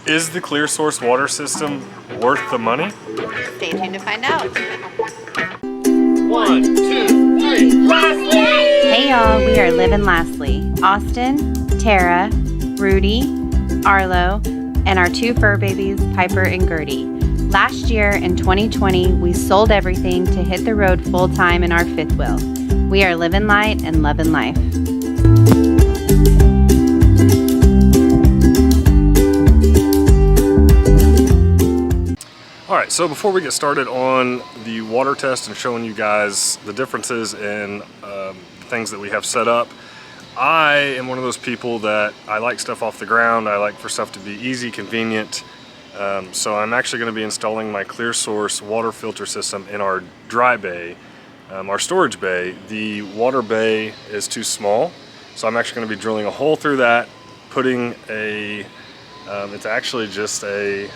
Is the clear source water system worth the money? Stay tuned to find out. 1, 2, 3, Lastly! Hey y'all, we are Liv and Lastly. Austin, Tara, Rudy, Arlo, and our two fur babies, Piper and Gertie. Last year in 2020, we sold everything to hit the road full time in our fifth wheel. We are living light and loving life. Alright, so before we get started on the water test and showing you guys the differences in things that we have set up, I am one of those people that I like stuff off the ground. I like for stuff to be easy, convenient. So I'm actually going to be installing my clear source water filter system in our dry bay, our storage bay. The water bay is too small, so I'm actually going to be drilling a hole through that, putting a, it's actually just a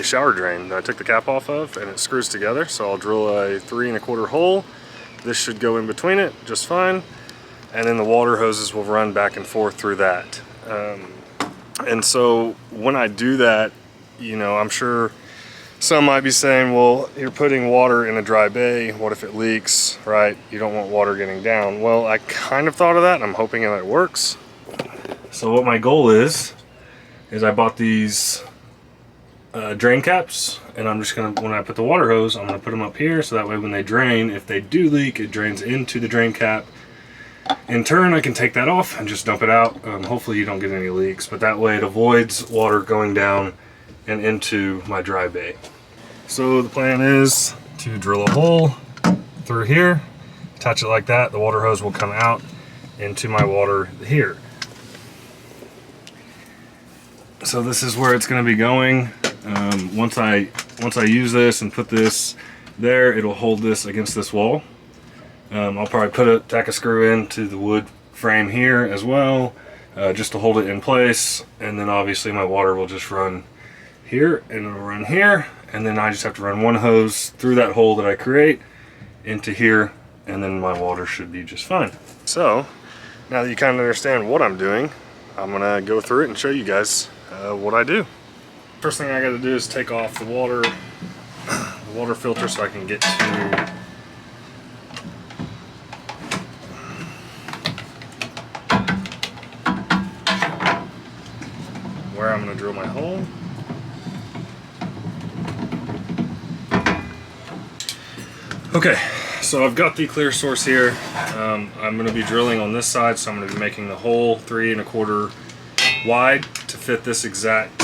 shower drain that I took the cap off of, and it screws together. So I'll drill a 3 1/4 hole. This should go in between it just fine, and then the water hoses will run back and forth through that. And so when I do that, you know, I'm sure some might be saying, well, you're putting water in a dry bay, what if it leaks, right? You don't want water getting down. Well, I kind of thought of that, and I'm hoping that it works. So what my goal is I bought these drain caps, and I'm just gonna, when I put the water hose, I'm gonna put them up here so that way when they drain, if they do leak, it drains into the drain cap. In turn, I can take that off and just dump it out. Hopefully you don't get any leaks, but that way it avoids water going down and into my dry bay. So the plan is to drill a hole through here, attach it like that. The water hose will come out into my water here. So this is where it's going to be going. Once I use this and put this there, it'll hold this against this wall. I'll probably tack a screw into the wood frame here as well, just to hold it in place. And then obviously my water will just run here, and it'll run here, and then I just have to run one hose through that hole that I create into here, and then my water should be just fine. So now that you kind of understand what I'm doing, I'm gonna go through it and show you guys what I do. First thing I got to do is take off the water filter so I can get to where I'm going to drill my hole. Okay, so I've got the clear source here. I'm going to be drilling on this side, so I'm going to be making the hole 3 1/4 wide to fit this exact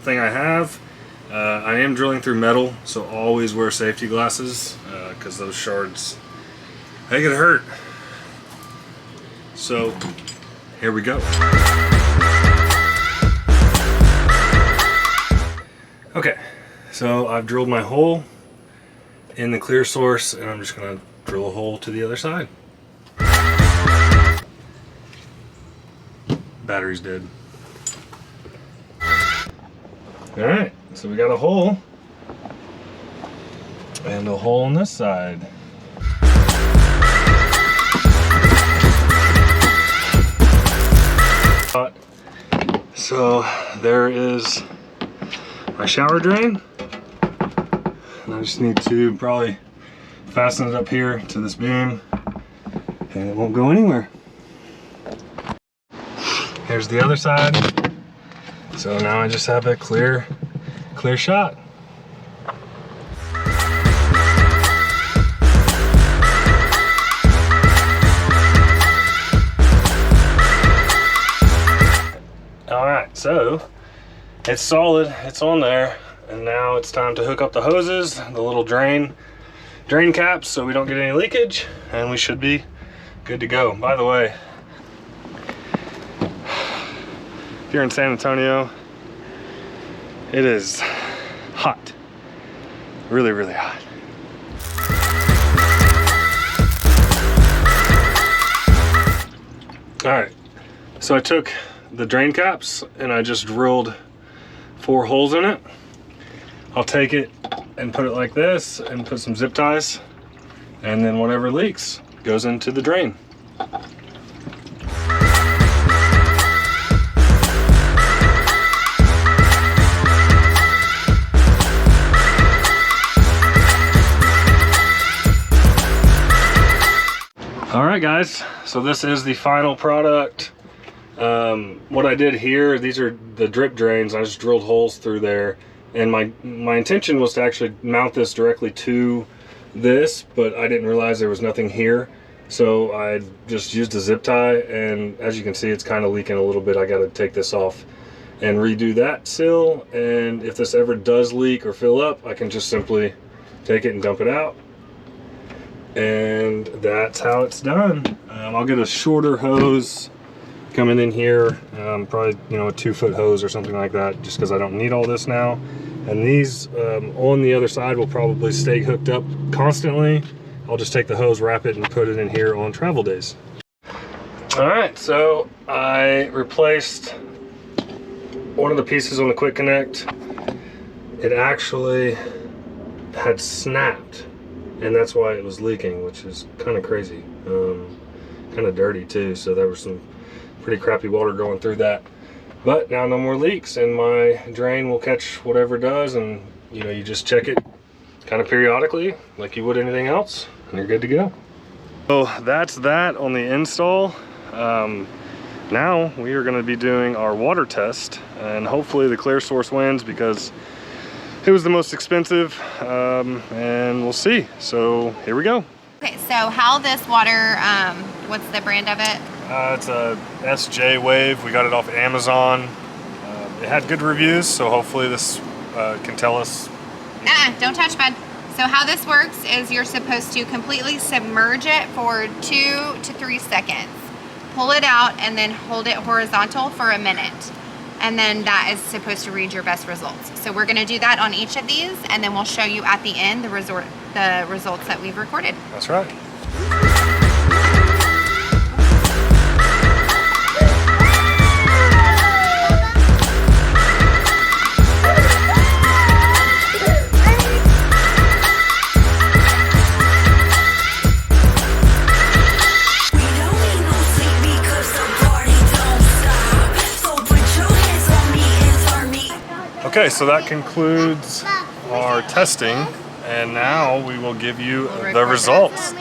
thing I have. I am drilling through metal, so always wear safety glasses because those shards, they can hurt. So here we go. Okay, so I've drilled my hole in the clear source, and I'm just going to drill a hole to the other side. Battery's dead. Alright, so we got a hole and a hole on this side. So there is my shower drain, and I just need to probably fasten it up here to this beam, and it won't go anywhere. Here's the other side. So now I just have a clear shot. All right, so it's solid, it's on there, and now it's time to hook up the hoses, the little drain caps, so we don't get any leakage, and we should be good to go. By the way, if you're in San Antonio, it is hot. Really, really hot. All right, so I took the drain caps and I just drilled 4 holes in it. I'll take it and put it like this and put some zip ties, and then whatever leaks goes into the drain. right, guys, so this is the final product. What I did here, these are the drip drains. I just drilled holes through there, and my intention was to actually mount this directly to this, but I didn't realize there was nothing here, so I just used a zip tie, and as you can see, it's kind of leaking a little bit. I got to take this off and redo that sill, and if this ever does leak or fill up, I can just simply take it and dump it out, and that's how it's done. I'll get a shorter hose coming in here, probably a 2-foot hose or something like that, just because I don't need all this now. And these on the other side will probably stay hooked up constantly. I'll just take the hose, wrap it, and put it in here on travel days. All right, so I replaced one of the pieces on the quick connect. It actually had snapped, and that's why it was leaking, which is kind of crazy. Kind of dirty too, so there was some pretty crappy water going through that. But now no more leaks, and my drain will catch whatever it does, and you just check it kind of periodically like you would anything else, and you're good to go. So that's that on the install. Now we are going to be doing our water test, and hopefully the clear source wins because it was the most expensive, and we'll see. So here we go. Okay, so how this water, what's the brand of it? It's a SJ Wave. We got it off Amazon. It had good reviews, so hopefully this can tell us. Don't touch, bud. So how this works is you're supposed to completely submerge it for 2 to 3 seconds. Pull it out and then hold it horizontal for a minute. And then that is supposed to read your best results. So we're gonna do that on each of these, and then we'll show you at the end the results that we've recorded. That's right. Okay, so that concludes our testing, and now we will give you the results.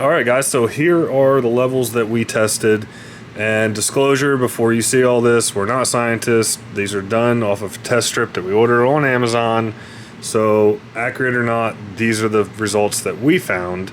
All right, guys, so here are the levels that we tested. And disclosure, before you see all this, we're not scientists. These are done off of a test strip that we ordered on Amazon. So accurate or not, these are the results that we found.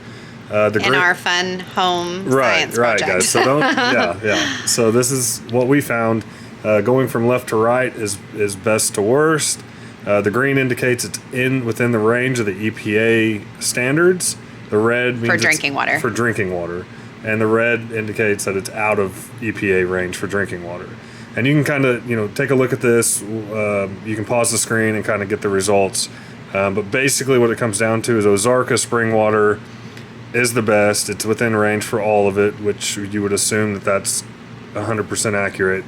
In our fun home science project. Right, guys. So don't, yeah. So this is what we found. Going from left to right is best to worst. The green indicates it's within the range of the EPA standards. The red means for drinking water. For drinking water. And the red indicates that it's out of EPA range for drinking water. And you can kind of, take a look at this. You can pause the screen and kind of get the results. But basically what it comes down to is Ozarka spring water is the best. It's within range for all of it, which you would assume that that's 100% accurate.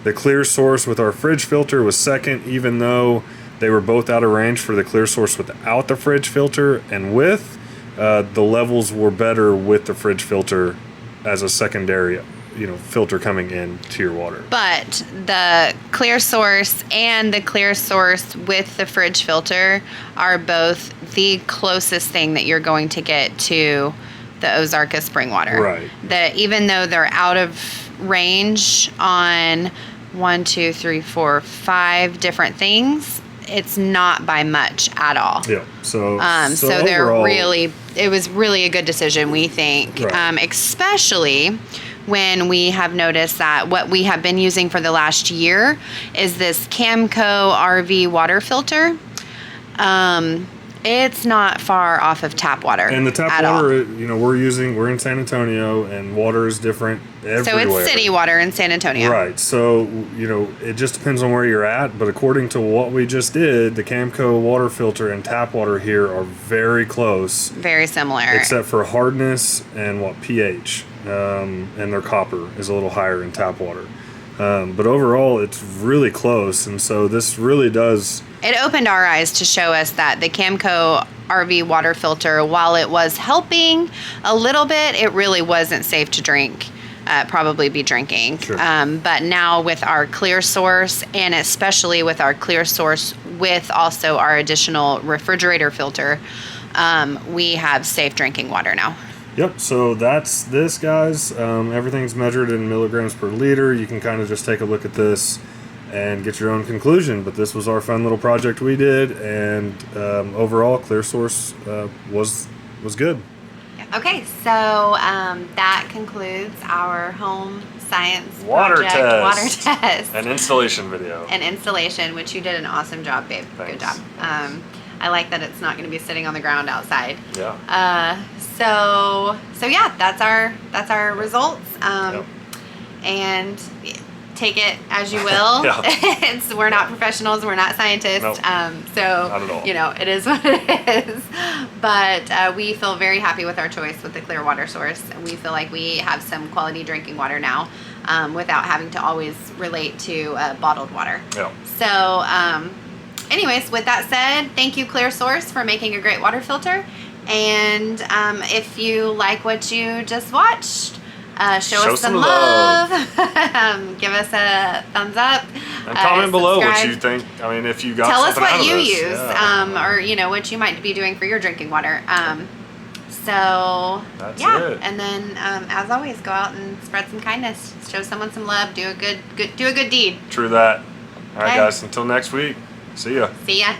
The clear source with our fridge filter was second, even though they were both out of range for the clear source without the fridge filter, and with the levels were better with the fridge filter as a secondary filter coming in to your water. But the clear source and the clear source with the fridge filter are both the closest thing that you're going to get to the Ozarka spring water. Right. Even though they're out of range on 1, 2, 3, 4, 5 different things, it's not by much at all. Yeah. So they're overall, it was really a good decision, we think, right. Especially when we have noticed that what we have been using for the last year is this Camco RV water filter. It's not far off of tap water. And the tap water, we're in San Antonio, and water is different everywhere. So it's city water in San Antonio. Right. So, it just depends on where you're at. But according to what we just did, the Camco water filter and tap water here are very close. Very similar. Except for hardness and pH. And their copper is a little higher in tap water. But overall, it's really close. And so this really does... It opened our eyes to show us that the Camco RV water filter, while it was helping a little bit, it really wasn't safe to drink, probably be drinking. Sure. But now with our clear source, and especially with our clear source with also our additional refrigerator filter, we have safe drinking water now. Yep, so that's this, guys. Everything's measured in milligrams per liter. You can kind of just take a look at this and get your own conclusion. But this was our fun little project we did, and overall, Clear Source was good. Okay, so that concludes our home science Water project, test. water test, An installation video. and installation, which you did an awesome job, babe. Thanks. Good job. I like that it's not going to be sitting on the ground outside. Yeah. So yeah, that's our results. Yep. And take it as you will. Yeah. We're not professionals. We're not scientists. Nope. So Not at all. you know, it is what it is. But we feel very happy with our choice with the clear water source. We feel like we have some quality drinking water now, without having to always relate to bottled water. Yeah. So, anyways, with that said, thank you, Clear Source, for making a great water filter. And if you like what you just watched, show us some love. Give us a thumbs up. And comment below what subscribe. you think. I mean, if you got Tell us something out what of you this. use, Yeah. or you know what you might be doing for your drinking water. So That's yeah, it. and then as always, go out and spread some kindness. Show someone some love. Do a good deed. True that. All right, Okay. guys. Until next week. See ya. See ya.